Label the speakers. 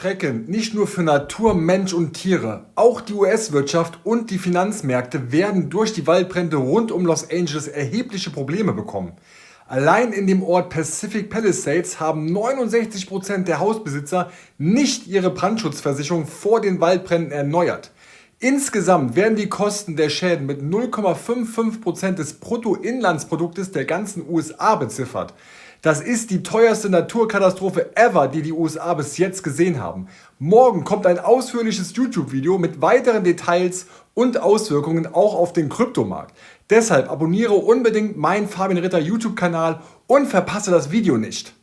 Speaker 1: Erschreckend, nicht nur für Natur, Mensch und Tiere. Auch die US-Wirtschaft und die Finanzmärkte werden durch die Waldbrände rund um Los Angeles erhebliche Probleme bekommen. Allein in dem Ort Pacific Palisades haben 69% der Hausbesitzer nicht ihre Brandschutzversicherung vor den Waldbränden erneuert. Insgesamt werden die Kosten der Schäden mit 0,55% des Bruttoinlandsproduktes der ganzen USA beziffert. Das ist die teuerste Naturkatastrophe ever, die die USA bis jetzt gesehen haben. Morgen kommt ein ausführliches YouTube-Video mit weiteren Details und Auswirkungen auch auf den Kryptomarkt. Deshalb abonniere unbedingt meinen Fabian Ritter YouTube-Kanal und verpasse das Video nicht.